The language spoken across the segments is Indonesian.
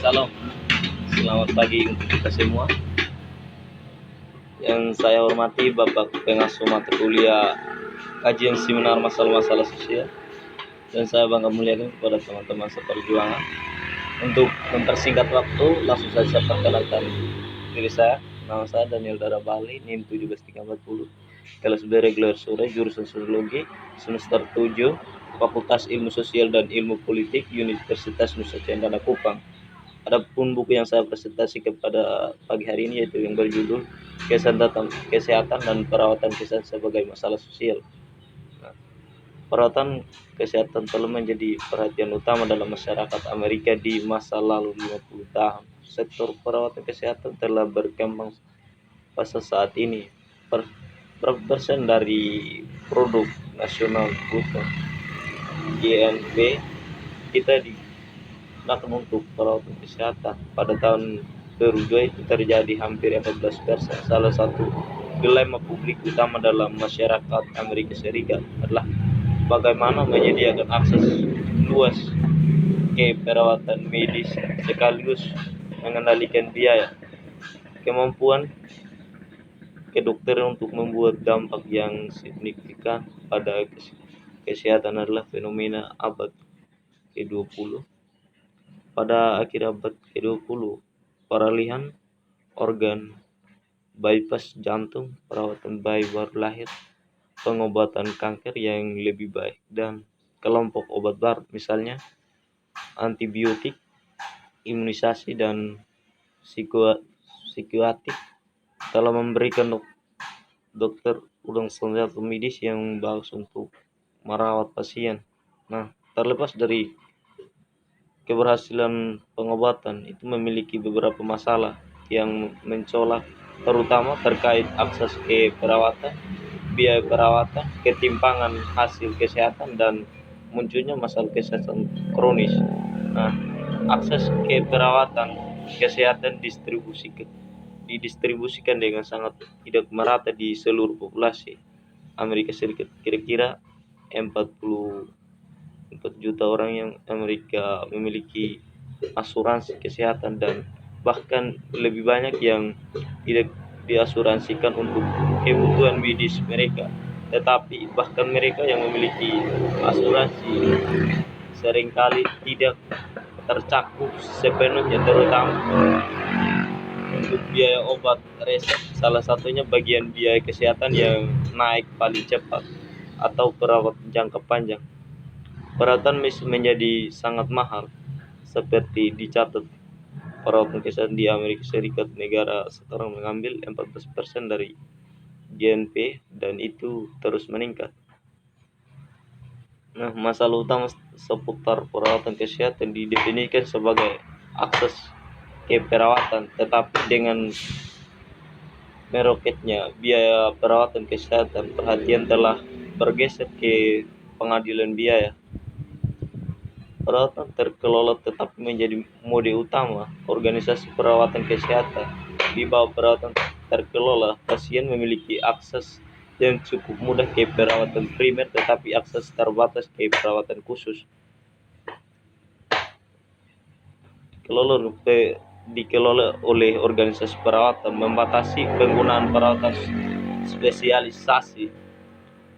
Salam, selamat pagi untuk kita semua. Yang saya hormati Bapak Pengasuh mata kuliah kajian seminar masalah-masalah sosial, dan saya bangga muliakan kepada teman-teman seperjuangan. Untuk mempersingkat waktu, langsung saja saya perkenalkan diri saya. Nama saya Daniel Dara Bali, NIM 17340, kelas B reguler sore, jurusan Sosiologi, semester 7, Fakultas Ilmu Sosial dan Ilmu Politik, Universitas Nusa Cendana Kupang. Adapun buku yang saya presentasi kepada pagi hari ini yaitu yang berjudul Kesehatan dan Perawatan Kesehatan sebagai Masalah Sosial. Nah, perawatan kesehatan telah menjadi perhatian utama dalam masyarakat Amerika di masa lalu 50 tahun. Sektor perawatan kesehatan telah berkembang pada saat ini. Berapa persen dari produk nasional bruto (GNP) kita digunakan untuk perawatan kesehatan. Pada tahun 2002 itu terjadi hampir 14%. Salah satu dilema publik utama dalam masyarakat Amerika Serikat adalah bagaimana menyediakan akses luas ke perawatan medis sekaligus mengendalikan biaya. Kemampuan kedokteran untuk membuat dampak yang signifikan pada kesehatan adalah fenomena abad ke-20. Pada akhir abad ke-20, peralihan organ, bypass jantung, perawatan bayi baru lahir, pengobatan kanker yang lebih baik, dan kelompok obat baru, misalnya antibiotik, imunisasi, dan psikoaktif, telah memberikan dokter uang senjata medis yang bagus untuk merawat pasien. Nah, terlepas dari keberhasilan pengobatan, itu memiliki beberapa masalah yang mencolok, terutama terkait akses ke perawatan, biaya perawatan, ketimpangan hasil kesehatan, dan munculnya masalah kesehatan kronis. Nah, akses ke perawatan kesehatan didistribusikan dengan sangat tidak merata di seluruh populasi Amerika Serikat. Kira-kira 44 juta orang yang Amerika memiliki asuransi kesehatan, dan bahkan lebih banyak yang tidak diasuransikan untuk kebutuhan medis mereka. Tetapi bahkan mereka yang memiliki asuransi seringkali tidak tercakup sepenuhnya, terutama untuk biaya obat resep, salah satunya bagian biaya kesehatan yang naik paling cepat, atau perawatan jangka panjang. Perawatan menjadi sangat mahal, seperti dicatat perawatan kesehatan di Amerika Serikat, negara sekarang mengambil 14% dari GNP, dan itu terus meningkat. Nah, masalah utama seputar perawatan kesehatan didefinisikan sebagai akses ke perawatan, tetapi dengan meroketnya biaya perawatan kesehatan, perhatian telah bergeser ke pengadilan biaya. Perawatan terkelola tetap menjadi mode utama organisasi perawatan kesehatan. Di bawah perawatan terkelola, pasien memiliki akses yang cukup mudah ke perawatan primer, tetapi akses terbatas ke perawatan khusus. Dikelola oleh organisasi perawatan, membatasi penggunaan perawatan spesialisasi,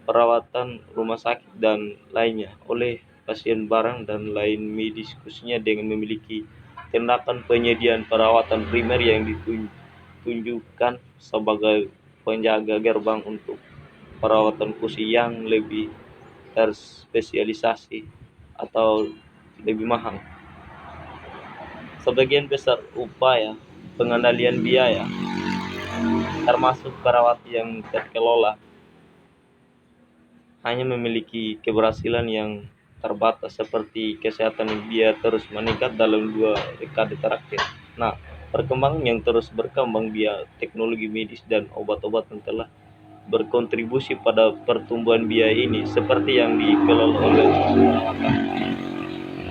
perawatan rumah sakit, dan lainnya oleh pasien barang dan lain medis, khususnya dengan memiliki tindakan penyediaan perawatan primer yang ditunjukkan sebagai penjaga gerbang untuk perawatan khusus yang lebih terspesialisasi atau lebih mahal. Sebagian besar upaya pengendalian biaya, termasuk perawatan yang terkelola, hanya memiliki keberhasilan yang terbatas, seperti kesehatan biaya terus meningkat dalam 2 dekade terakhir. Nah, perkembangan yang terus berkembang biaya teknologi medis dan obat-obatan telah berkontribusi pada pertumbuhan biaya ini, seperti yang dikelola oleh perawatan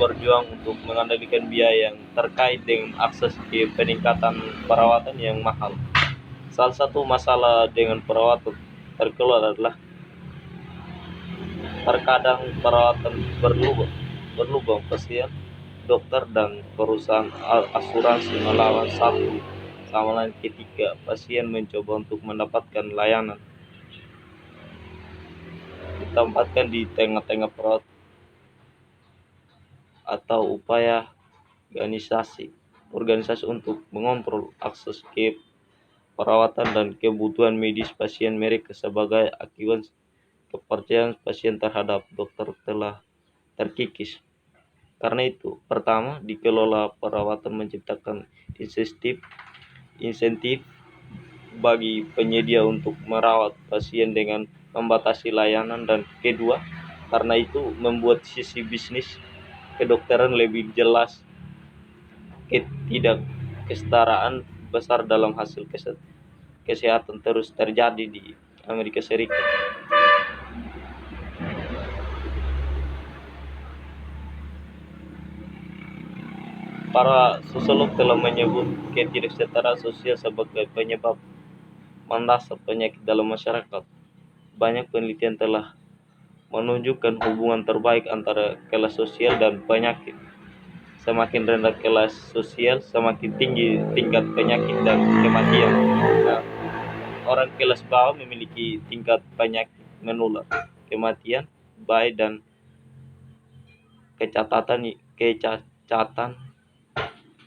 berjuang untuk mengendalikan biaya yang terkait dengan akses ke peningkatan perawatan yang mahal. Salah satu masalah dengan perawatan terkelola adalah terkadang perawatan berlubang pasien dokter dan perusahaan asuransi melawan satu sama lain ketika pasien mencoba untuk mendapatkan layanan ditempatkan di tengah-tengah perawat atau upaya organisasi untuk mengontrol akses ke perawatan dan kebutuhan medis pasien mereka sebagai akibat kepercayaan pasien terhadap dokter telah terkikis. Karena itu, pertama, dikelola perawatan menciptakan insentif insentif bagi penyedia untuk merawat pasien dengan membatasi layanan, dan kedua, karena itu membuat sisi bisnis kedokteran lebih jelas. Ketidaksetaraan besar dalam hasil kesehatan terus terjadi di Amerika Serikat. Para sosiolog telah menyebut ketidaksetaraan sosial sebagai penyebab mendasar penyakit dalam masyarakat. Banyak penelitian telah menunjukkan hubungan terbaik antara kelas sosial dan penyakit. Semakin rendah kelas sosial, semakin tinggi tingkat penyakit dan kematian. Nah, orang kelas bawah memiliki tingkat penyakit menular, kematian, bayi, dan kecacatan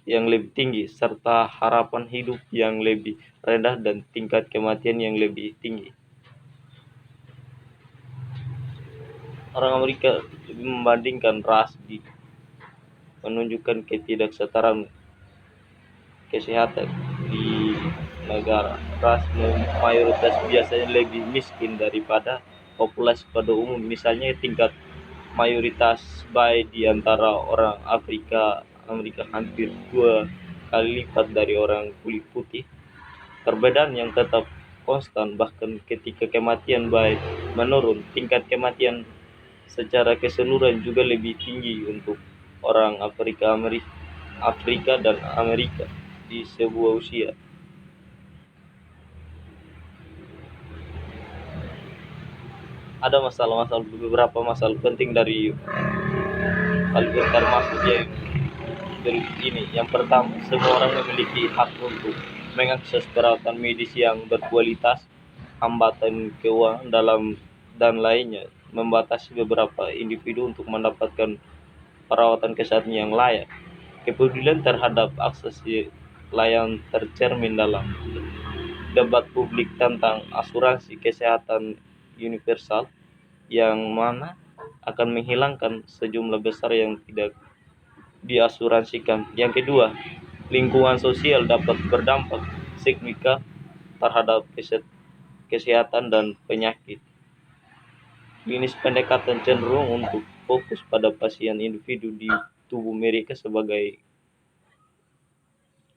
yang lebih tinggi, serta harapan hidup yang lebih rendah dan tingkat kematian yang lebih tinggi. Orang Amerika lebih membandingkan ras menunjukkan ketidaksetaraan kesehatan di negara. Ras mayoritas biasanya lebih miskin daripada populasi pada umum. Misalnya tingkat mayoritas bayi di antara orang Amerika hampir 2 kali lipat dari orang kulit putih. Perbedaan yang tetap konstan bahkan ketika kematian bayi menurun, tingkat kematian secara keseluruhan juga lebih tinggi untuk orang Afrika dan Amerika di sebuah usia. Ada beberapa masalah penting dari hal ini, termasuk yang ini. Yang pertama, semua orang memiliki hak untuk mengakses perawatan medis yang berkualitas. Hambatan keuangan dan lainnya membatasi beberapa individu untuk mendapatkan perawatan kesehatan yang layak. Kepedulian terhadap akses layanan tercermin dalam debat publik tentang asuransi kesehatan universal, yang mana akan menghilangkan sejumlah besar yang tidak diasuransikan. Yang kedua, lingkungan sosial dapat berdampak signifikan terhadap kesehatan dan penyakit. Klinis pendekatan cenderung untuk fokus pada pasien individu di tubuh mereka sebagai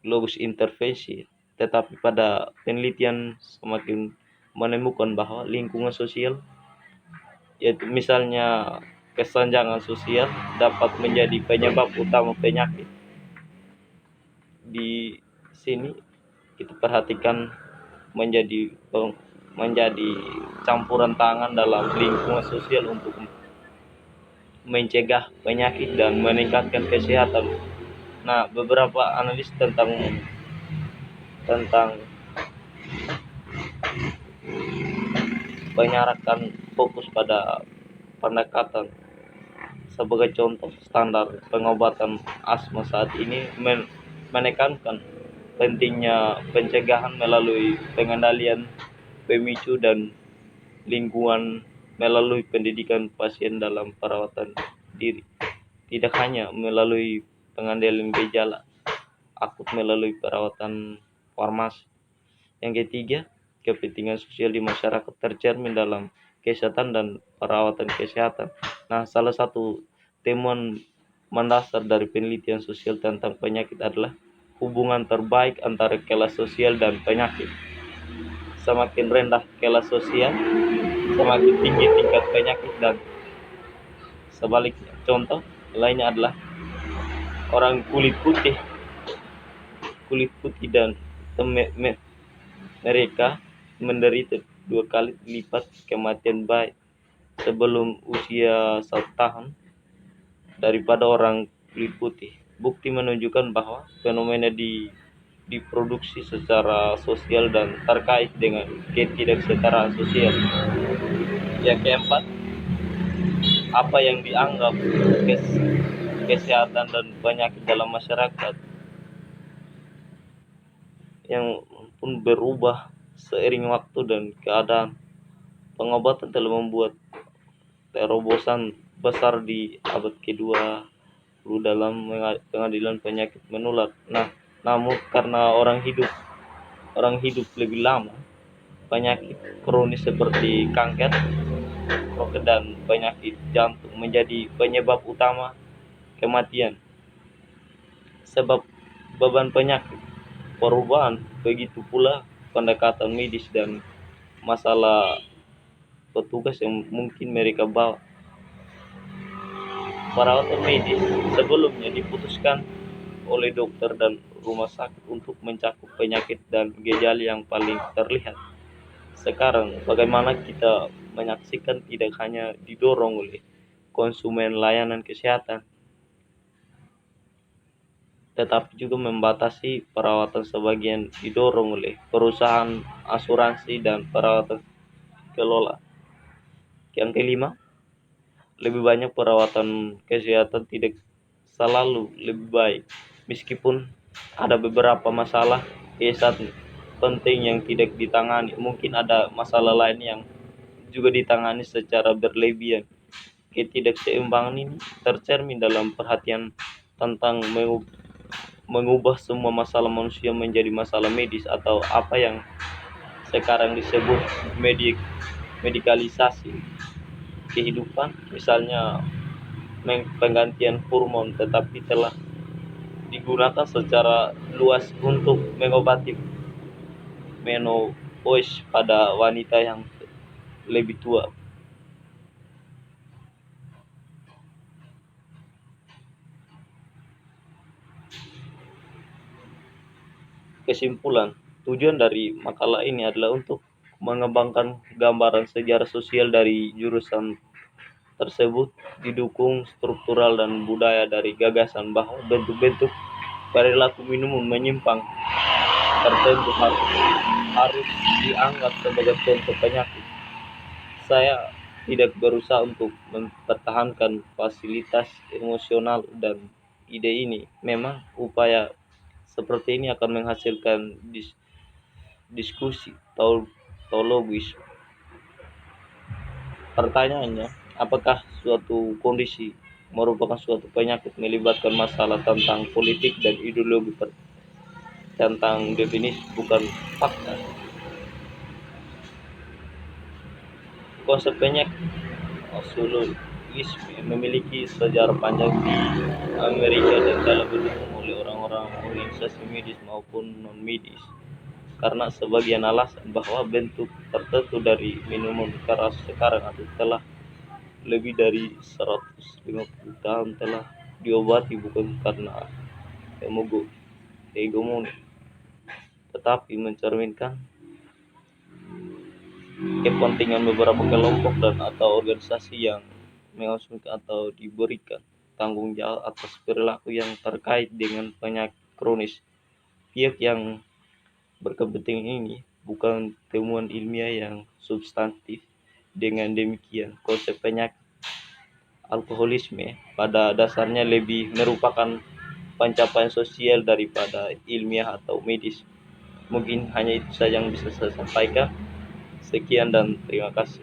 globus intervensi, tetapi pada penelitian semakin menemukan bahwa lingkungan sosial, yaitu misalnya kesenjangan sosial, dapat menjadi penyebab utama penyakit. Di sini kita perhatikan menjadi menjadi campuran tangan dalam lingkungan sosial untuk mencegah penyakit dan meningkatkan kesehatan. Nah, beberapa analis tentang menyarankan fokus pada pendekatan. Sebagai contoh, standar pengobatan asma saat ini menekankan pentingnya pencegahan melalui pengendalian pemicu dan lingkungan melalui pendidikan pasien dalam perawatan diri, tidak hanya melalui pengendalian gejala akut melalui perawatan farmasi. Yang ketiga, kepentingan sosial di masyarakat tercermin dalam kesehatan dan perawatan kesehatan. Nah, salah satu temuan mendasar dari penelitian sosial tentang penyakit adalah hubungan terbaik antara kelas sosial dan penyakit. Semakin rendah kelas sosial, semakin tinggi tingkat penyakit, dan sebaliknya. Contoh lainnya adalah orang kulit putih dan mereka menderita 2 kali lipat kematian bayi sebelum usia 1 tahun daripada orang kulit putih. Bukti menunjukkan bahwa fenomena diproduksi secara sosial dan terkait dengan ketidaksetaraan sosial. Yang keempat, apa yang dianggap kesehatan dan penyakit dalam masyarakat yang pun berubah seiring waktu dan keadaan. Pengobatan telah membuat terobosan besar di abad kedua dalam pengadilan penyakit menular. Namun karena orang hidup lebih lama, penyakit kronis seperti kanker, stroke dan penyakit jantung menjadi penyebab utama kematian. Sebab beban penyakit, perubahan, begitu pula pendekatan medis dan masalah petugas yang mungkin mereka bawa. Perawatan medis sebelumnya diputuskan oleh dokter dan rumah sakit untuk mencakup penyakit dan gejala yang paling terlihat. Sekarang, bagaimana kita menyaksikan tidak hanya didorong oleh konsumen layanan kesehatan, tetapi juga membatasi perawatan sebagian didorong oleh perusahaan asuransi dan perawatan kelola. Yang kelima, lebih banyak perawatan kesehatan tidak selalu lebih baik. Meskipun ada beberapa masalah kesehatan penting yang tidak ditangani, mungkin ada masalah lain yang juga ditangani secara berlebihan. Ketidakseimbangan ini tercermin dalam perhatian tentang mengubah semua masalah manusia menjadi masalah medis atau apa yang sekarang disebut medikalisasi kehidupan, misalnya penggantian hormon, tetapi telah digunakan secara luas untuk mengobati menopause pada wanita yang lebih tua. Kesimpulan, tujuan dari makalah ini adalah untuk mengembangkan gambaran sejarah sosial dari jurusan tersebut, didukung struktural dan budaya dari gagasan bahwa bentuk-bentuk perilaku minum menyimpang tertentu harus dianggap sebagai contoh penyakit. Saya tidak berusaha untuk mempertahankan fasilitas emosional dan ide ini. Memang upaya seperti ini akan menghasilkan diskusi teologis. Pertanyaannya, apakah suatu kondisi merupakan suatu penyakit melibatkan masalah tentang politik dan ideologi tentang definisi bukan fakta. Konsep penyakit absolutisme memiliki sejarah panjang di Amerika dan telah didukung oleh orang-orang organisasi medis maupun non-medis karena sebagian alasan bahwa bentuk tertentu dari minuman keras sekarang atau telah lebih dari 150 tahun telah diobati bukan karena hegemoni, tetapi mencerminkan kepentingan beberapa kelompok dan atau organisasi yang mengonsumsi atau diberikan tanggung jawab atas perilaku yang terkait dengan penyakit kronis. Pihak yang berkepentingan ini bukan temuan ilmiah yang substantif. Dengan demikian, konsep penyakit alkoholisme pada dasarnya lebih merupakan pencapaian sosial daripada ilmiah atau medis. Mungkin hanya itu saja yang bisa saya sampaikan. Sekian dan terima kasih.